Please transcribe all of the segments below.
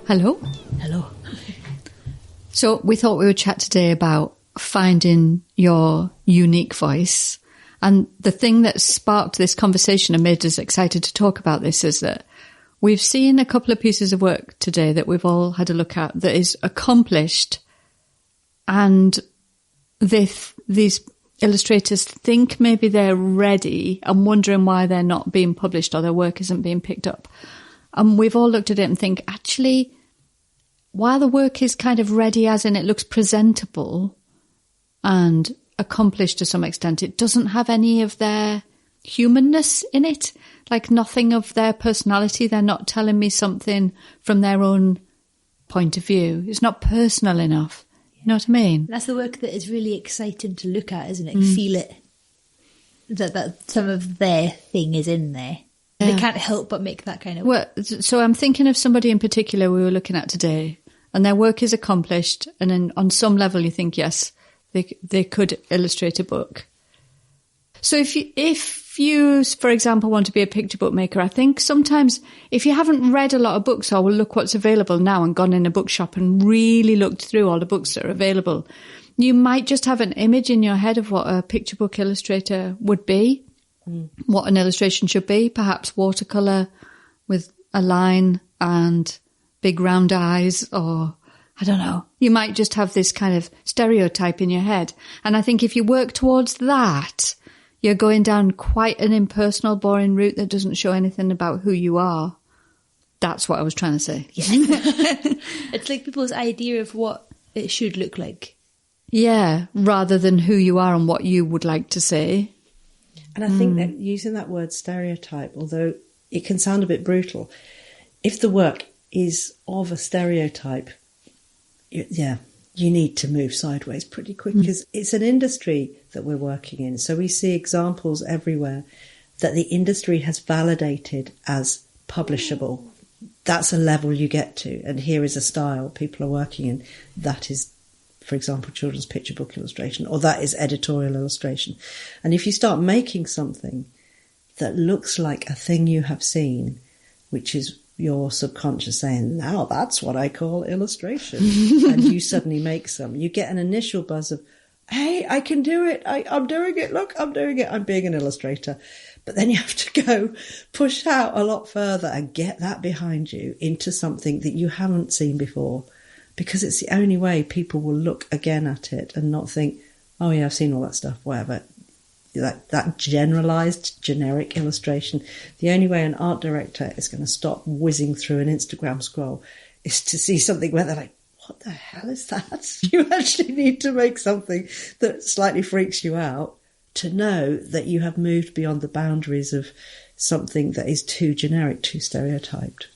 Hello. Hello. So we thought we would chat today about finding your unique voice. And the thing that sparked this conversation and made us excited to talk about this is that we've seen a couple of pieces of work today that we've all had a look at that is accomplished, and these illustrators think maybe they're ready and wondering why they're not being published or their work isn't being picked up. And we've all looked at it and think, actually, while the work is kind of ready, as in it looks presentable and accomplished to some extent, it doesn't have any of their humanness in it, like nothing of their personality. They're not telling me something from their own point of view. It's not personal enough. You know what I mean? That's the work that is really exciting to look at, isn't it? Feel it. That some of their thing is in there. Yeah. They can't help but make that kind of... Well, so I'm thinking of somebody in particular we were looking at today, and their work is accomplished, and then on some level you think, yes, they could illustrate a book. So if you, for example, want to be a picture book maker, I think sometimes if you haven't read a lot of books or will look what's available now and gone in a bookshop and really looked through all the books that are available, you might just have an image in your head of what a picture book illustrator would be, what an illustration should be, perhaps watercolour with a line and big round eyes, or I don't know. You might just have this kind of stereotype in your head. And I think if you work towards that, you're going down quite an impersonal, boring route that doesn't show anything about who you are. That's what I was trying to say. Yeah. It's like people's idea of what it should look like. Yeah, rather than who you are and what you would like to say. And I think that using that word stereotype, although it can sound a bit brutal, if the work is of a stereotype, you need to move sideways pretty quick, because it's an industry that we're working in. So we see examples everywhere that the industry has validated as publishable. That's a level you get to. And here is a style people are working in. That is, for example, children's picture book illustration, or that is editorial illustration. And if you start making something that looks like a thing you have seen, which is your subconscious saying, now that's what I call illustration, and you suddenly make some, you get an initial buzz of, hey, I can do it. I'm doing it. Look, I'm doing it. I'm being an illustrator. But then you have to go push out a lot further and get that behind you into something that you haven't seen before, because it's the only way people will look again at it and not think, oh yeah, I've seen all that stuff, whatever. That generalised, generic illustration. The only way an art director is going to stop whizzing through an Instagram scroll is to see something where they're like, what the hell is that? You actually need to make something that slightly freaks you out to know that you have moved beyond the boundaries of something that is too generic, too stereotyped.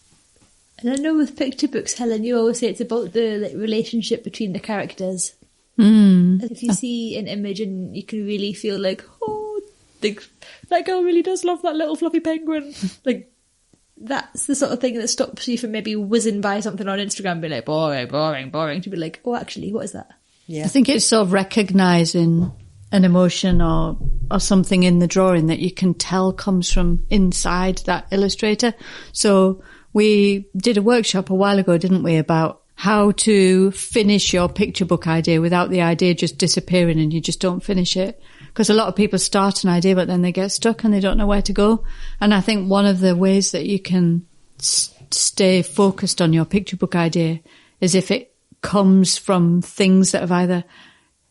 And I know with picture books, Helen, you always say it's about the relationship between the characters. If you see an image and you can really feel like, oh, that girl really does love that little fluffy penguin. Like, that's the sort of thing that stops you from maybe whizzing by something on Instagram and be like, boring, boring, boring, to be like, oh, actually, what is that? Yeah. I think it's sort of recognising an emotion or something in the drawing that you can tell comes from inside that illustrator. So we did a workshop a while ago, didn't we, about how to finish your picture book idea without the idea just disappearing and you just don't finish it. Because a lot of people start an idea, but then they get stuck and they don't know where to go. And I think one of the ways that you can stay focused on your picture book idea is if it comes from things that have either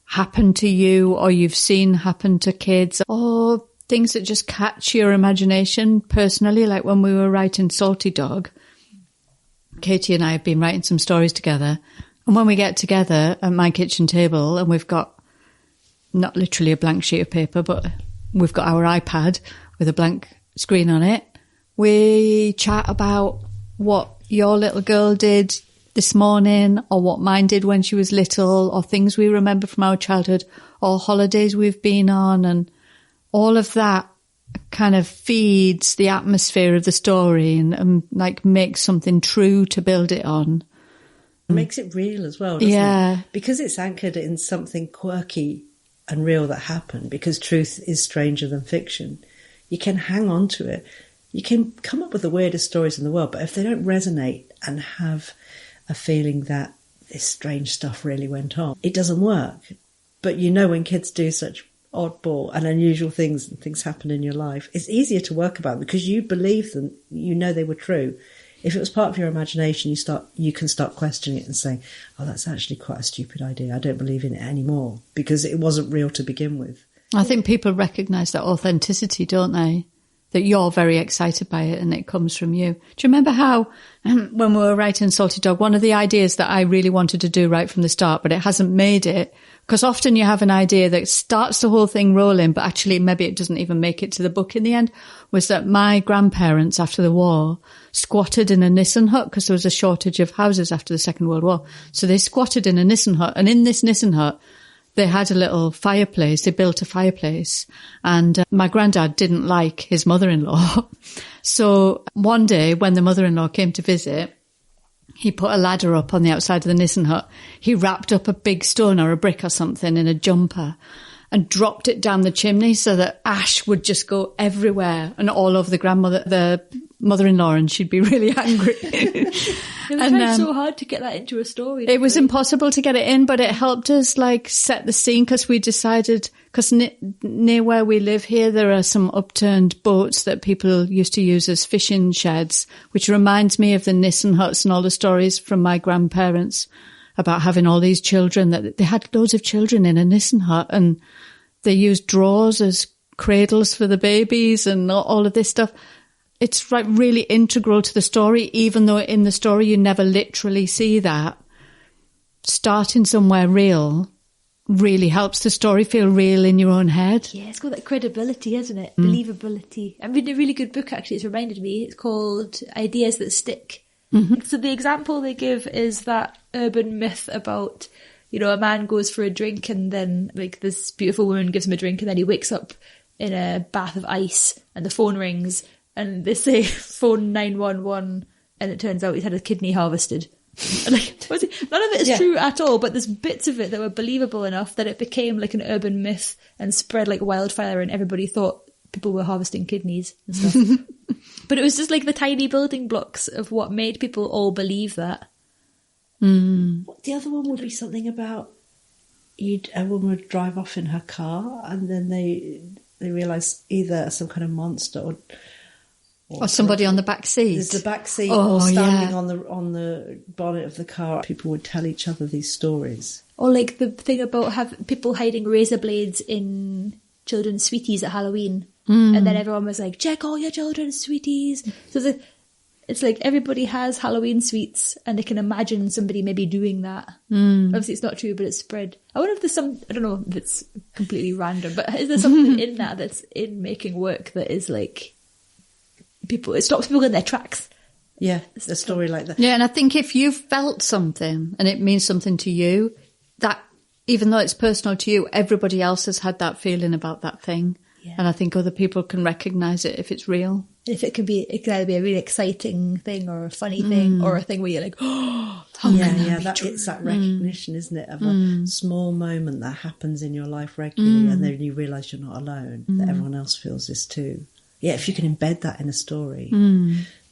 happened to you or you've seen happen to kids, or things that just catch your imagination personally. Like when we were writing Salty Dog, Katie and I have been writing some stories together, and when we get together at my kitchen table and we've got not literally a blank sheet of paper, but we've got our iPad with a blank screen on it, we chat about what your little girl did this morning, or what mine did when she was little, or things we remember from our childhood, or holidays we've been on, and all of that kind of feeds the atmosphere of the story and like makes something true to build it on. It makes it real as well, doesn't it? Because it's anchored in something quirky and real that happened, because truth is stranger than fiction. You can hang on to it. You can come up with the weirdest stories in the world, but if they don't resonate and have a feeling that this strange stuff really went on. It doesn't work. But when kids do such oddball and unusual things and things happen in your life, it's easier to work about because you believe them, they were true. If it was part of your imagination, you can start questioning it and saying, oh, that's actually quite a stupid idea. I don't believe in it anymore because it wasn't real to begin with. I think people recognise that authenticity, don't they? That you're very excited by it and it comes from you. Do you remember how, when we were writing Salty Dog, one of the ideas that I really wanted to do right from the start, but it hasn't made it, because often you have an idea that starts the whole thing rolling, but actually maybe it doesn't even make it to the book in the end, was that my grandparents after the war squatted in a Nissen Hut because there was a shortage of houses after the Second World War. So they squatted in a Nissen Hut, and in this Nissen Hut, they had a little fireplace. They built a fireplace, and my granddad didn't like his mother-in-law. So one day when the mother-in-law came to visit, he put a ladder up on the outside of the Nissen Hut. He wrapped up a big stone or a brick or something in a jumper and dropped it down the chimney so that ash would just go everywhere and all over the mother-in-law, and she'd be really angry. It was tried so hard to get that into a story. It was impossible to get it in, but it helped us set the scene because we decided, because near where we live here, there are some upturned boats that people used to use as fishing sheds, which reminds me of the Nissen Huts and all the stories from my grandparents about having all these children, that they had loads of children in a Nissen Hut and they used drawers as cradles for the babies and all of this stuff. It's really integral to the story, even though in the story you never literally see that. Starting somewhere real really helps the story feel real in your own head. Yeah, it's got that credibility, hasn't it? Believability. I'm reading a really good book, actually. It's reminded me. It's called Ideas That Stick. Mm-hmm. So the example they give is that urban myth about, a man goes for a drink and then this beautiful woman gives him a drink and then he wakes up in a bath of ice and the phone rings and they say phone 911 and it turns out he's had a kidney harvested. And none of it is true at all, but there's bits of it that were believable enough that it became an urban myth and spread like wildfire, and everybody thought people were harvesting kidneys and stuff. But it was just the tiny building blocks of what made people all believe that. The other one would be something about a woman would drive off in her car and then they realise either some kind of monster or somebody on the back seat. There's the back seat or standing on the bonnet of the car. People would tell each other these stories. Or the thing about people hiding razor blades in children's sweeties at Halloween. And then everyone was like, check all your children's sweeties. So it's everybody has Halloween sweets and they can imagine somebody maybe doing that. Obviously it's not true, but it's spread. I wonder if there's I don't know if it's completely random, but is there something in that that's in making work that is it stops people in their tracks? Yeah, a story like that. Yeah, and I think if you've felt something and it means something to you, that even though it's personal to you, everybody else has had that feeling about that thing. Yeah. And I think other people can recognise it if it's real. If it can either be a really exciting thing or a funny thing or a thing where you're like, oh, it's that recognition, isn't it, of a small moment that happens in your life regularly and then you realise you're not alone, that everyone else feels this too. Yeah, if you can embed that in a story.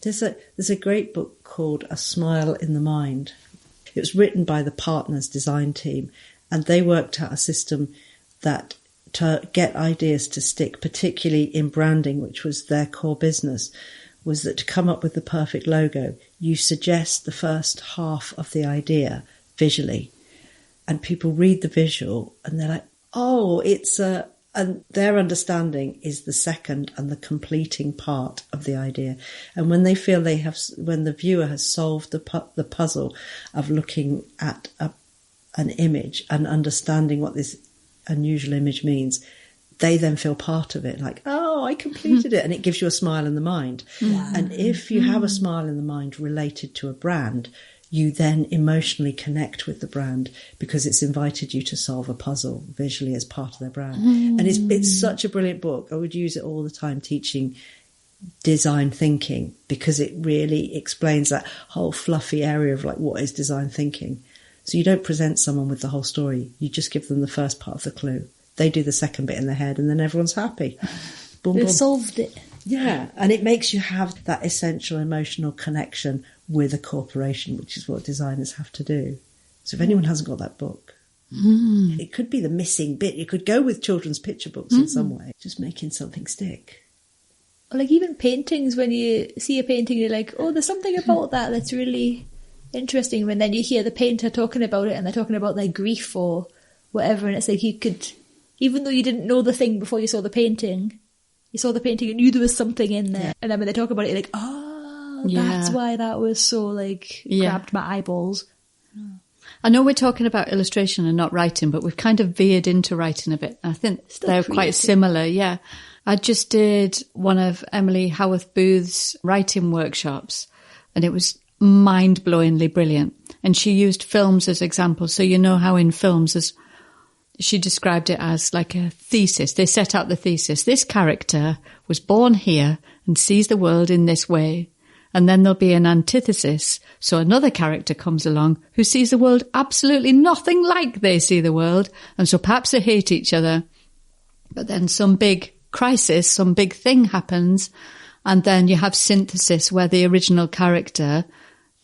There's a great book called A Smile in the Mind. It was written by the Partners design team and they worked out a system that to get ideas to stick, particularly in branding, which was their core business, was that to come up with the perfect logo, you suggest the first half of the idea visually. And people read the visual and they're like, oh, and their understanding is the second and the completing part of the idea. And when they feel when the viewer has solved the puzzle of looking at an image and understanding what this unusual image means, they then feel part of it, oh, I completed it, and it gives you a smile in the mind. Wow. And if you have a smile in the mind related to a brand, you then emotionally connect with the brand because it's invited you to solve a puzzle visually as part of their brand. And it's such a brilliant book. I would use it all the time teaching design thinking because it really explains that whole fluffy area of what is design thinking. So you don't present someone with the whole story. You just give them the first part of the clue. They do the second bit in their head and then everyone's happy. Boom, They've boom. solved it. Yeah. And it makes you have that essential emotional connection with a corporation, which is what designers have to do. So if anyone hasn't got that book, it could be the missing bit. You could go with children's picture books in some way, just making something stick. Like even paintings, when you see a painting, you're like, oh, there's something about that that's really interesting. And then you hear the painter talking about it and they're talking about their grief or whatever. And it's like you could, even though you didn't know the thing before you saw the painting, you saw the painting and knew there was something in there. And then when they talk about it, you're like, oh, that's why that was so like grabbed my eyeballs. I know we're talking about illustration and not writing, but we've kind of veered into writing a bit. I think they're quite similar, yeah. I just did one of Emily Howarth Booth's writing workshops, and it was mind-blowingly brilliant. And she used films as examples. So you know how in films, she described it as like a thesis. They set out the thesis. This character was born here and sees the world in this way. And then there'll be an antithesis. So another character comes along who sees the world absolutely nothing like they see the world. And so perhaps they hate each other. But then some big crisis, some big thing happens. And then you have synthesis where the original character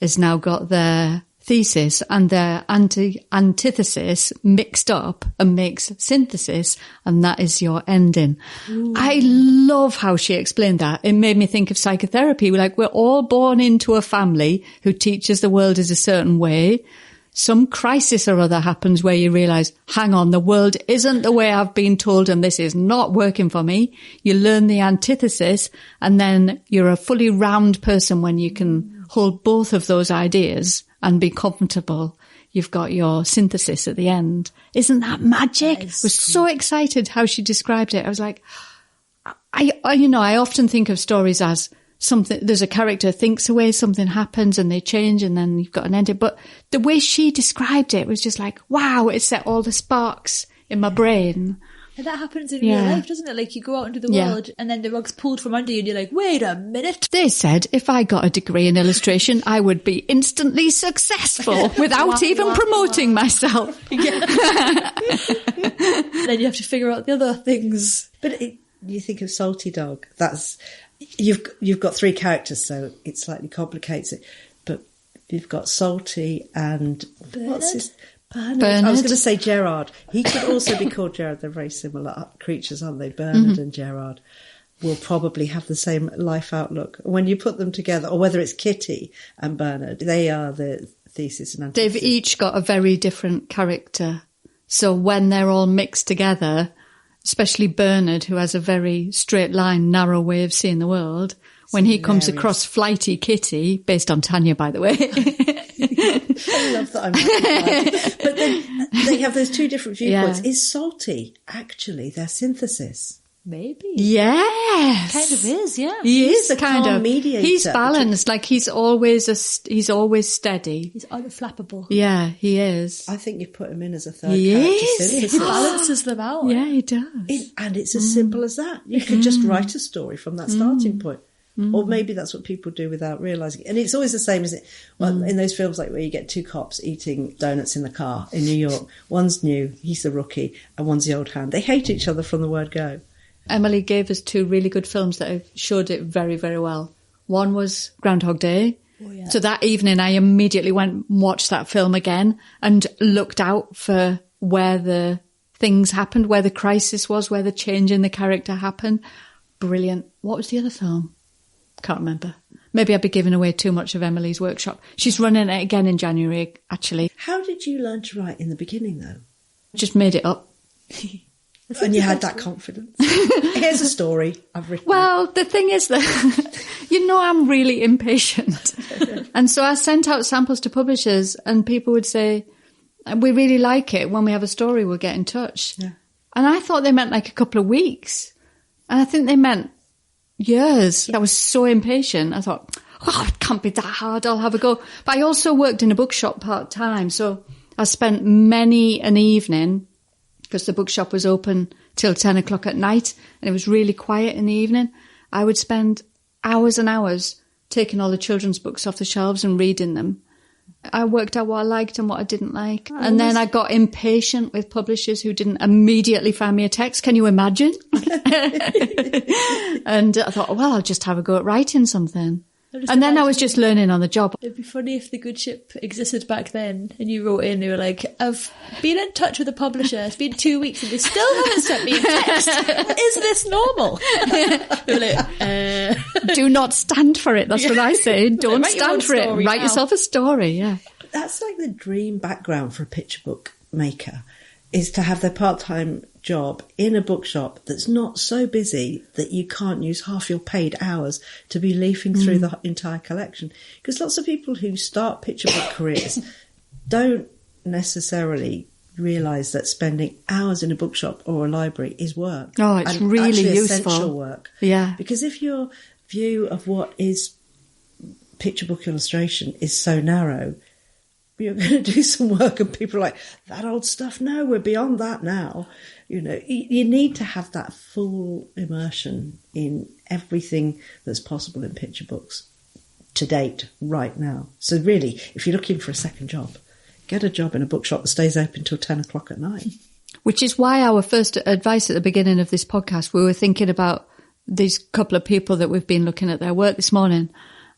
has now got their thesis and their antithesis mixed up and makes synthesis, and that is your ending. Ooh. I love how she explained that. It made me think of psychotherapy. We're all born into a family who teaches the world is a certain way. Some crisis or other happens where you realise, hang on, the world isn't the way I've been told and this is not working for me. You learn the antithesis and then you're a fully round person when you can hold both of those ideas and be comfortable. You've got your synthesis at the end. Isn't that magic? I was so excited how she described it. I was like, I often think of stories as something, there's a character thinks away, something happens and they change and then you've got an ending. But the way she described it was just like, wow, it set all the sparks in my brain. And that happens in real life, doesn't it? Like you go out into the world and then the rug's pulled from under you and you're like, wait a minute. They said if I got a degree in illustration, I would be instantly successful without even promoting myself. Then you have to figure out the other things. But you think of Salty Dog, that's, you've got three characters, so it slightly complicates it. But you've got Salty and what's his... Bernard. I was going to say Gerard. He could also be called Gerard. They're very similar creatures, aren't they? Bernard and Gerard will probably have the same life outlook. When you put them together, or whether it's Kitty and Bernard, they are the thesis and antithesis. They've each got a very different character. So when they're all mixed together, especially Bernard, who has a very straight line, narrow way of seeing the world, when he comes across flighty Kitty, based on Tanya, by the way. I love that I'm right. But then they have those two different viewpoints. Yeah. Is Salty actually their synthesis? Maybe. Yes. Kind of is, yeah. He is a kind of mediator. He's balanced, like he's always steady. He's unflappable. Yeah, he is. I think you put him in as a third character synthesis. He balances them out. Yeah, he does. And it's as simple as that. You could just write a story from that starting point. Or maybe that's what people do without realising. And it's always the same, isn't it? Well, in those films like where you get two cops eating donuts in the car in New York. One's new, he's the rookie, and one's the old hand. They hate each other from the word go. Emily gave us two really good films that showed it very, very well. One was Groundhog Day. Oh, yeah. So that evening I immediately went and watched that film again and looked out for where the things happened, where the crisis was, where the change in the character happened. Brilliant. What was the other film? Can't remember. Maybe I'd be giving away too much of Emily's workshop. She's running it again in January, actually. How did you learn to write in the beginning, though? Just made it up. And you had that confidence. Here's a story I've written. Well, the thing is that, I'm really impatient. And so I sent out samples to publishers and people would say, we really like it. When we have a story, we'll get in touch. Yeah. And I thought they meant like a couple of weeks. And I think they meant years. I was so impatient. I thought, it can't be that hard. I'll have a go. But I also worked in a bookshop part-time. So I spent many an evening, because the bookshop was open till 10 o'clock at night and it was really quiet in the evening. I would spend hours and hours taking all the children's books off the shelves and reading them. I worked out what I liked and what I didn't like. And then I got impatient with publishers who didn't immediately find me a text. Can you imagine? And I thought, well, I'll just have a go at writing something. And then I was just learning on the job. It'd be funny if the good ship existed back then and you wrote in, you were like, I've been in touch with the publisher, it's been 2 weeks and they still haven't sent me a text. Is this normal? They were like, Do not stand for it, that's what I say. Don't stand for it. Write yourself a story, yeah. That's like the dream background for a picture book maker, is to have their part-time job in a bookshop that's not so busy that you can't use half your paid hours to be leafing through the entire collection. Because lots of people who start picture book careers don't necessarily realise that spending hours in a bookshop or a library is work. Oh, it's and really actually useful. Essential work. Yeah. Because if your view of what is picture book illustration is so narrow, you're going to do some work and people are like, that old stuff, no, we're beyond that now. You know, you need to have that full immersion in everything that's possible in picture books to date right now. So really, if you're looking for a second job, get a job in a bookshop that stays open till 10 o'clock at night. Which is why our first advice at the beginning of this podcast, we were thinking about these couple of people that we've been looking at their work this morning.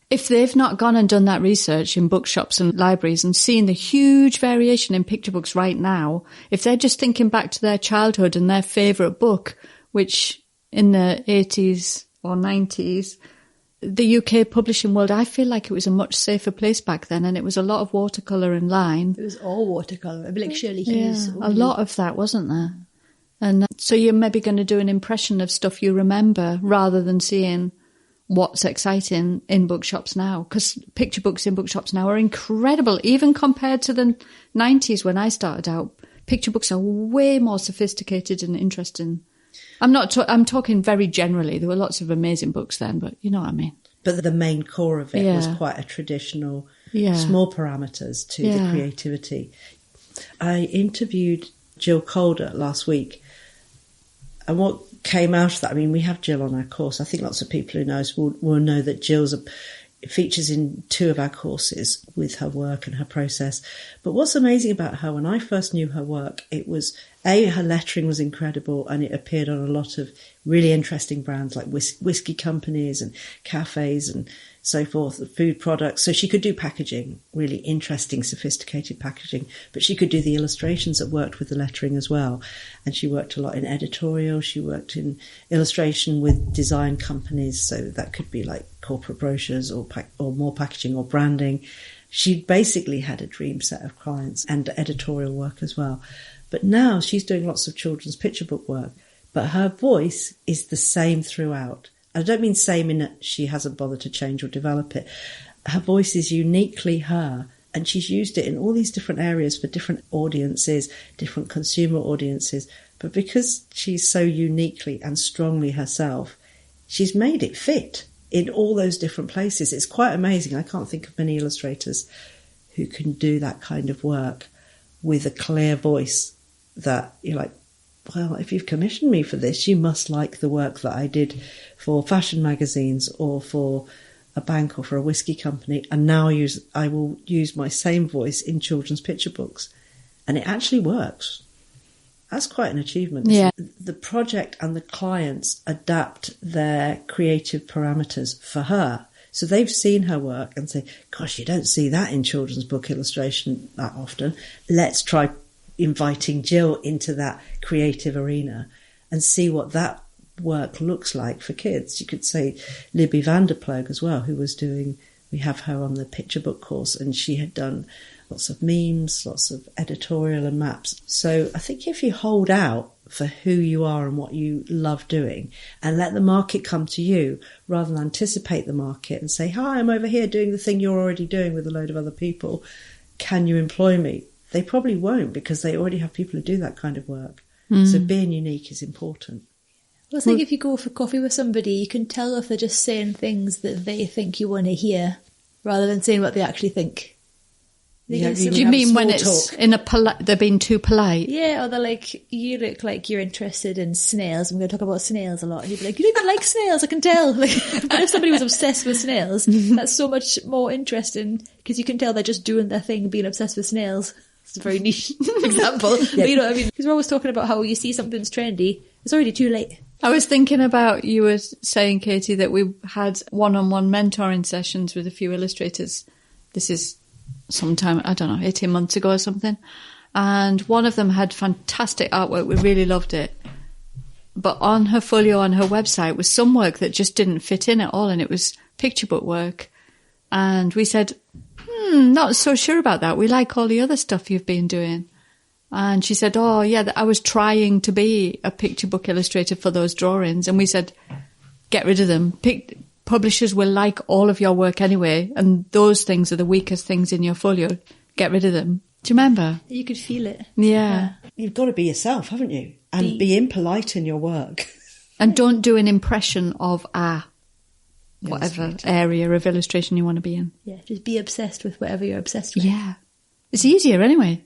If they've not gone and done that research in bookshops and libraries and seen the huge variation in picture books right now, if they're just thinking back to their childhood and their favourite book, which in the 80s or 90s, the UK publishing world, I feel like it was a much safer place back then, and it was a lot of watercolour and line. it was all watercolour. It'd be like Shirley Hughes. Yeah, a lot of that, wasn't there? And so you're maybe going to do an impression of stuff you remember rather than seeing what's exciting in bookshops now, because picture books in bookshops now are incredible, even compared to the 90s when I started out. Picture books are way more sophisticated and interesting. I'm talking very generally. There were lots of amazing books then, but you know what I mean. But the main core of it was quite a traditional, small parameters to the creativity. I interviewed Jill Calder last week, and what came out of that, I mean, we have Jill on our course. I think lots of people who know us will know that Jill's features in 2 of our courses with her work and her process. But what's amazing about her, when I first knew her work, it was, her lettering was incredible, and it appeared on a lot of really interesting brands like whiskey companies and cafes and so forth, the food products. So she could do packaging, really interesting, sophisticated packaging, but she could do the illustrations that worked with the lettering as well. And she worked a lot in editorial. She worked in illustration with design companies. So that could be like corporate brochures or more packaging or branding. She basically had a dream set of clients and editorial work as well. But now she's doing lots of children's picture book work, but her voice is the same throughout. I don't mean same in that she hasn't bothered to change or develop it. Her voice is uniquely her, and she's used it in all these different areas for different audiences, different consumer audiences. But because she's so uniquely and strongly herself, she's made it fit in all those different places. It's quite amazing. I can't think of many illustrators who can do that kind of work with a clear voice that you're like, well, if you've commissioned me for this, you must like the work that I did for fashion magazines or for a bank or for a whiskey company. And now I will use my same voice in children's picture books. And it actually works. That's quite an achievement. Yeah. The project and the clients adapt their creative parameters for her. So they've seen her work and say, gosh, you don't see that in children's book illustration that often. Let's try inviting Jill into that creative arena and see what that work looks like for kids. You could say Libby VanderPloeg as well, who was doing, we have her on the picture book course, and she had done lots of memes, lots of editorial and maps. So I think if you hold out for who you are and what you love doing and let the market come to you rather than anticipate the market and say, hi, I'm over here doing the thing you're already doing with a load of other people. Can you employ me? They probably won't, because they already have people who do that kind of work. So being unique is important. Well, I think if you go for coffee with somebody, you can tell if they're just saying things that they think you want to hear rather than saying what they actually think. Do you mean when it's in a they're being too polite? Yeah, or they're like, you look like you're interested in snails. I'm going to talk about snails a lot. And you'd be like, you don't even like snails, I can tell. Like, but if somebody was obsessed with snails, that's so much more interesting, because you can tell they're just doing their thing, being obsessed with snails. It's a very niche example. But you know what I mean? Because we're always talking about how you see something's trendy, it's already too late. I was thinking about, you were saying, Katie, that we had one-on-one mentoring sessions with a few illustrators. This is sometime, 18 months ago or something. And one of them had fantastic artwork. We really loved it. But on her folio, on her website, was some work that just didn't fit in at all. And it was picture book work. And we said, not so sure about that. We like all the other stuff you've been doing. And she said, oh, yeah, I was trying to be a picture book illustrator for those drawings. And we said, get rid of them. Publishers will like all of your work anyway. And those things are the weakest things in your folio. Get rid of them. Do you remember? You could feel it. Yeah. You've got to be yourself, haven't you? And be impolite in your work. And don't do an impression of whatever area of illustration you want to be in. Yeah, just be obsessed with whatever you're obsessed with. Yeah. It's easier anyway.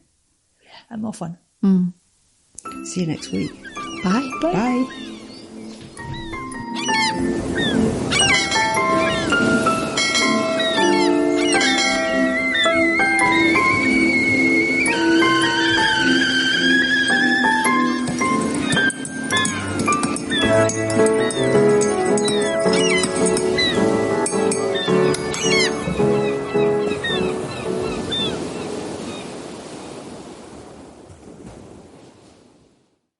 And more fun. See you next week. Bye. Bye.